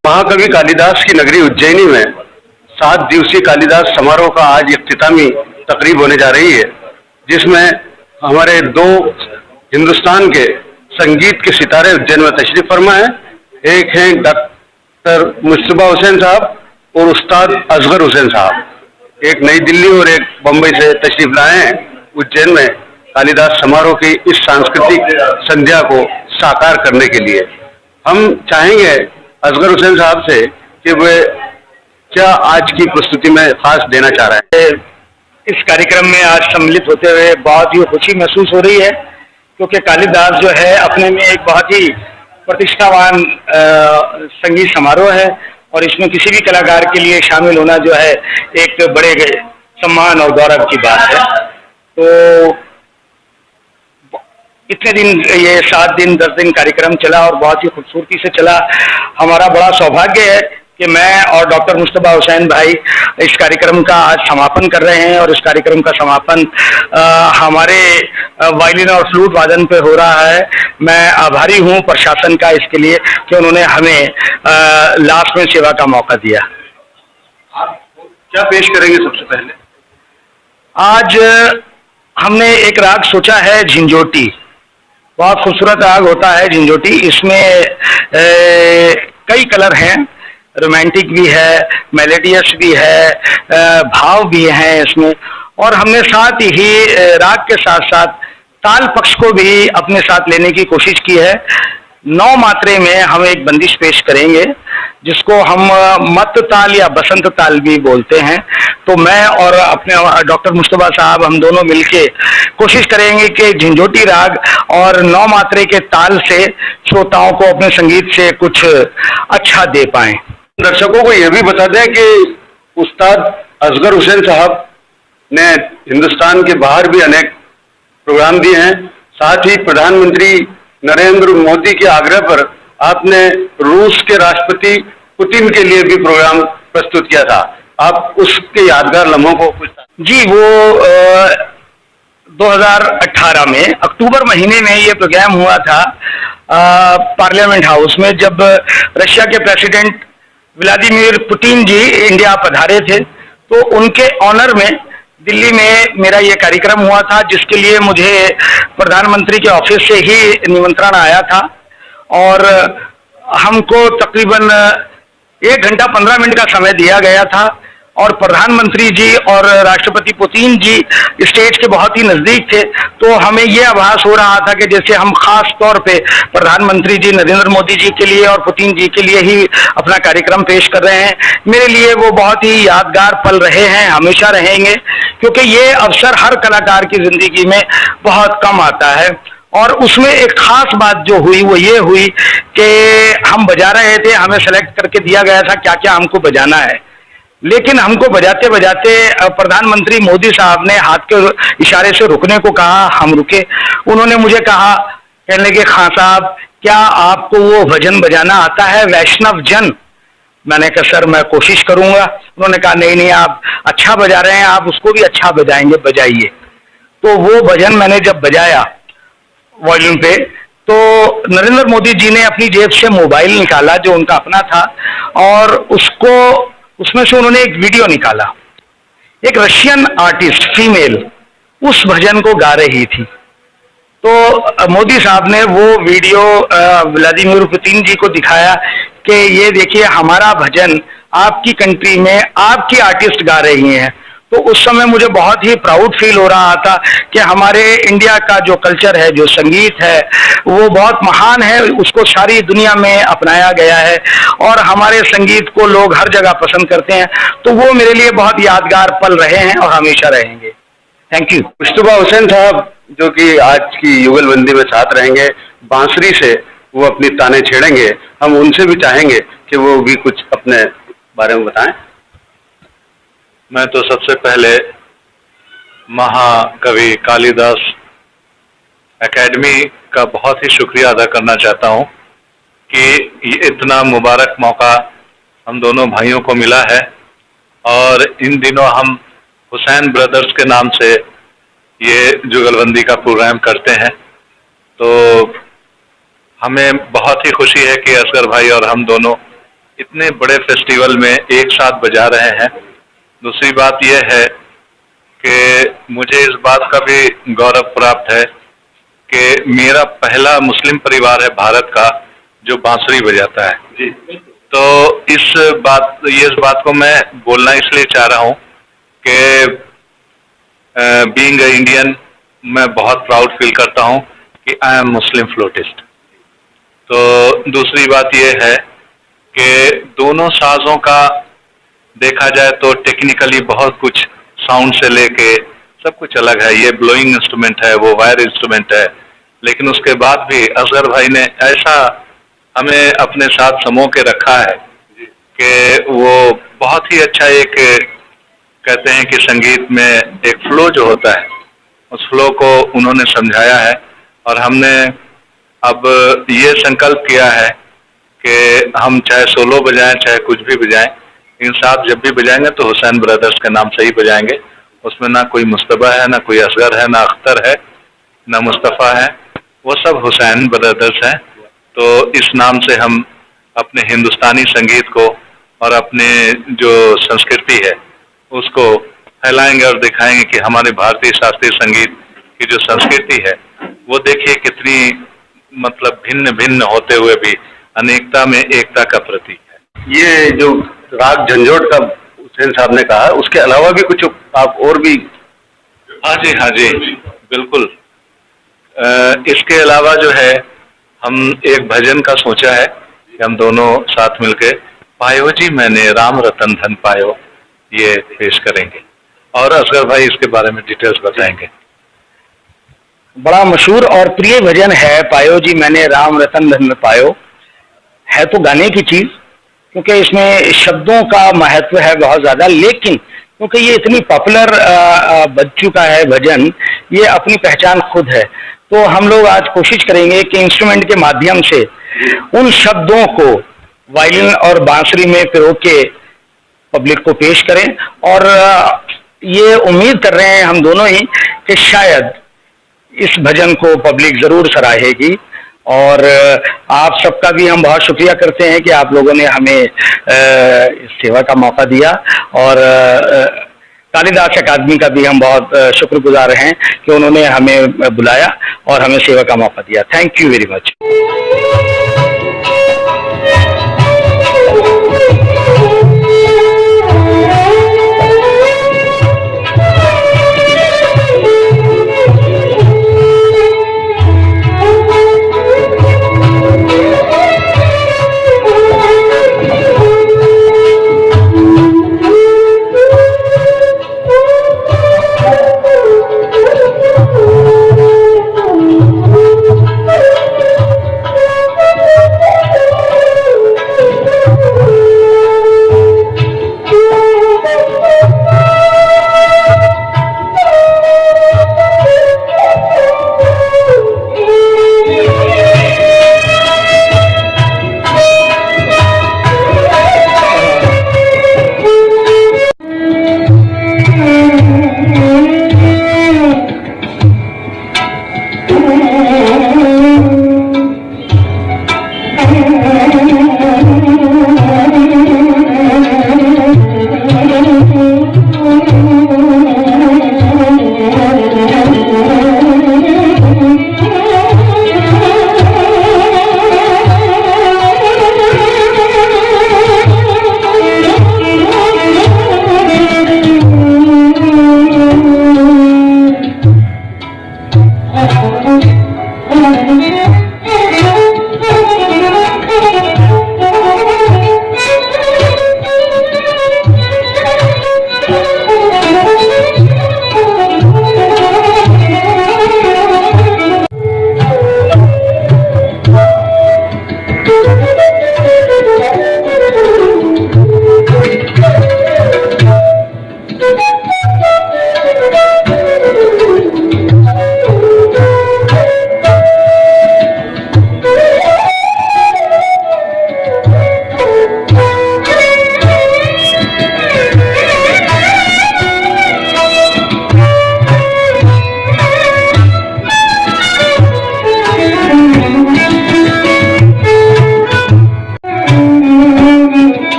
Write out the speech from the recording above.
महाकवि कालिदास की नगरी उज्जैनी में 7 दिवसीय कालिदास समारोह का आज इख्तितामी तकरीब होने जा रही है, जिसमें हमारे 2 हिंदुस्तान के संगीत के सितारे उज्जैन में तशरीफ फरमा है। एक हैं डॉक्टर मुस्तफा हुसैन साहब और उस्ताद असगर हुसैन साहब, एक नई दिल्ली और एक बम्बई से तशरीफ लाए हैं उज्जैन में कालिदास समारोह की इस सांस्कृतिक संध्या को साकार करने के लिए। हम चाहेंगे असगर हुसैन साहब से कि वे क्या आज की प्रस्तुति में खास देना चाह रहे हैं। इस कार्यक्रम में आज सम्मिलित होते हुए बहुत ही खुशी महसूस हो रही है, क्योंकि कालिदास जो है अपने में एक बहुत ही प्रतिष्ठावान संगीत समारोह है और इसमें किसी भी कलाकार के लिए शामिल होना जो है एक बड़े सम्मान और गौरव की बात है। तो इतने दिन ये 7 दिन 10 दिन कार्यक्रम चला और बहुत ही खूबसूरती से चला। हमारा बड़ा सौभाग्य है कि मैं और डॉक्टर मुस्तफा हुसैन भाई इस कार्यक्रम का आज समापन कर रहे हैं और इस कार्यक्रम का समापन हमारे वायलिन और फ्लूट वादन पे हो रहा है। मैं आभारी हूँ प्रशासन का इसके लिए कि उन्होंने हमें लास्ट में सेवा का मौका दिया। क्या पेश करेंगे सबसे पहले? आज हमने एक राग सोचा है झिंझोटी। बहुत खूबसूरत राग होता है झिंझोटी। इसमें कई कलर हैं, रोमांटिक भी है, मेलोडियस भी है, भाव भी हैं इसमें। और हमने साथ ही राग के साथ साथ ताल पक्ष को भी अपने साथ लेने की कोशिश की है। 9 मात्रे में हम एक बंदिश पेश करेंगे जिसको हम मत ताल या बसंत ताल भी बोलते हैं। तो मैं और अपने डॉक्टर मुस्तफा साहब हम दोनों मिलके कोशिश करेंगे कि झिंझोटी राग और 9 मात्रे के ताल से श्रोताओं को अपने संगीत से कुछ अच्छा दे पाएं। दर्शकों को यह भी बता दें कि उस्ताद असगर हुसैन साहब ने हिंदुस्तान के बाहर भी अनेक प्रोग्राम दिए हैं। साथ ही प्रधानमंत्री नरेंद्र मोदी के आग्रह पर आपने रूस के राष्ट्रपति पुतिन के लिए भी प्रोग्राम प्रस्तुत किया था। आप उसके यादगार लम्हों को कुछ जी, वो 2018 में अक्टूबर महीने में ये प्रोग्राम हुआ था पार्लियामेंट हाउस में, जब रशिया के प्रेसिडेंट व्लादिमीर पुतिन जी इंडिया पधारे थे। तो उनके ऑनर में दिल्ली में मेरा ये कार्यक्रम हुआ था, जिसके लिए मुझे प्रधानमंत्री के ऑफिस से ही निमंत्रण आया था और हमको तकरीबन 1 घंटा 15 मिनट का समय दिया गया था। और प्रधानमंत्री जी और राष्ट्रपति पुतिन जी स्टेज के बहुत ही नज़दीक थे, तो हमें ये आभास हो रहा था कि जैसे हम खास तौर पे प्रधानमंत्री जी नरेंद्र मोदी जी के लिए और पुतिन जी के लिए ही अपना कार्यक्रम पेश कर रहे हैं। मेरे लिए वो बहुत ही यादगार पल रहे हैं, हमेशा रहेंगे, क्योंकि ये अवसर हर कलाकार की ज़िंदगी में बहुत कम आता है। और उसमें एक खास बात जो हुई वो ये हुई कि हम बजा रहे थे, हमें सेलेक्ट करके दिया गया था क्या क्या हमको बजाना है, लेकिन हमको बजाते बजाते प्रधानमंत्री मोदी साहब ने हाथ के इशारे से रुकने को कहा। हम रुके। उन्होंने मुझे कहा, कहने लगे, खां साहब क्या आपको वो भजन बजाना आता है वैष्णव जन? मैंने कहा सर मैं कोशिश करूंगा। उन्होंने कहा नहीं नहीं, आप अच्छा बजा रहे हैं, आप उसको भी अच्छा बजाएंगे, बजाइए। तो वो भजन मैंने जब बजाया वॉल्यूम पे, तो नरेंद्र मोदी जी ने अपनी जेब से मोबाइल निकाला जो उनका अपना था और उसमें से उन्होंने एक वीडियो निकाला। एक रशियन आर्टिस्ट फीमेल उस भजन को गा रही थी। तो मोदी साहब ने वो वीडियो व्लादिमीर पुतिन जी को दिखाया कि ये देखिए हमारा भजन आपकी कंट्री में आपकी आर्टिस्ट गा रही हैं। तो उस समय मुझे बहुत ही प्राउड फील हो रहा था कि हमारे इंडिया का जो कल्चर है, जो संगीत है, वो बहुत महान है, उसको सारी दुनिया में अपनाया गया है और हमारे संगीत को लोग हर जगह पसंद करते हैं। तो वो मेरे लिए बहुत यादगार पल रहे हैं और हमेशा रहेंगे। Thank you. मुस्तफा हुसैन साहब जो कि आज की युगलबंदी में साथ रहेंगे, बांसुरी से वो अपनी ताने छेड़ेंगे। हम उनसे भी चाहेंगे कि वो भी कुछ अपने बारे में बताएं। मैं तो सबसे पहले महाकवि कालिदास एकेडमी का बहुत ही शुक्रिया अदा करना चाहता हूं कि इतना मुबारक मौका हम दोनों भाइयों को मिला है और इन दिनों हम हुसैन ब्रदर्स के नाम से ये जुगलबंदी का प्रोग्राम करते हैं। तो हमें बहुत ही खुशी है कि असगर भाई और हम दोनों इतने बड़े फेस्टिवल में एक साथ बजा रहे हैं। दूसरी बात यह है कि मुझे इस बात का भी गौरव प्राप्त है कि मेरा पहला मुस्लिम परिवार है भारत का जो बांसुरी बजाता है जी। तो इस बात को मैं बोलना इसलिए चाह रहा हूँ कि बीइंग इंडियन मैं बहुत प्राउड फील करता हूँ कि आई एम मुस्लिम फ्लूटिस्ट। तो दूसरी बात यह है कि दोनों साजों का देखा जाए तो टेक्निकली बहुत कुछ साउंड से लेके सब कुछ अलग है। ये ब्लोइंग इंस्ट्रूमेंट है, वो वायर इंस्ट्रूमेंट है, लेकिन उसके बाद भी असगर भाई ने ऐसा हमें अपने साथ समो के रखा है कि वो बहुत ही अच्छा एक कहते हैं कि संगीत में एक फ्लो जो होता है उस फ्लो को उन्होंने समझाया है। और हमने अब ये संकल्प किया है कि हम चाहे सोलो बजाएं चाहे कुछ भी बजाएं, इन साथ जब भी बजाएंगे तो हुसैन ब्रदर्स के नाम से ही बजाएंगे। उसमें ना कोई मुस्तबा है, ना कोई असगर है, ना अख्तर है, ना मुस्तफ़ा है, वो सब हुसैन ब्रदर्स हैं। तो इस नाम से हम अपने हिंदुस्तानी संगीत को और अपने जो संस्कृति है उसको फैलाएंगे और दिखाएंगे कि हमारे भारतीय शास्त्रीय संगीत की जो संस्कृति है वो देखिए कितनी मतलब भिन्न भिन्न होते हुए भी अनेकता में एकता का प्रतीक है। ये जो राग झंझोट का हुसैन साहब ने कहा, उसके अलावा भी कुछ आप और भी? हाँ जी बिल्कुल। इसके अलावा जो है हम एक भजन का सोचा है कि हम दोनों साथ मिलके पायो जी मैंने राम रतन धन पायो ये पेश करेंगे और असगर भाई इसके बारे में डिटेल्स बताएंगे। बड़ा मशहूर और प्रिय भजन है पायो जी मैंने राम रतन धन पायो। है तो गाने की चीज, क्योंकि इसमें शब्दों का महत्व है बहुत ज्यादा, लेकिन क्योंकि ये इतनी पॉपुलर बन चुका है भजन, ये अपनी पहचान खुद है। तो हम लोग आज कोशिश करेंगे कि इंस्ट्रूमेंट के माध्यम से उन शब्दों को वायलिन और बांसुरी में पिरो के पब्लिक को पेश करें। और ये उम्मीद कर रहे हैं हम दोनों ही कि शायद इस भजन को पब्लिक जरूर सराहेगी। और आप सबका भी हम बहुत शुक्रिया करते हैं कि आप लोगों ने हमें इस सेवा का मौका दिया। और कालिदास अकादमी का भी हम बहुत शुक्रगुजार हैं कि उन्होंने हमें बुलाया और हमें सेवा का मौका दिया। Thank you very much.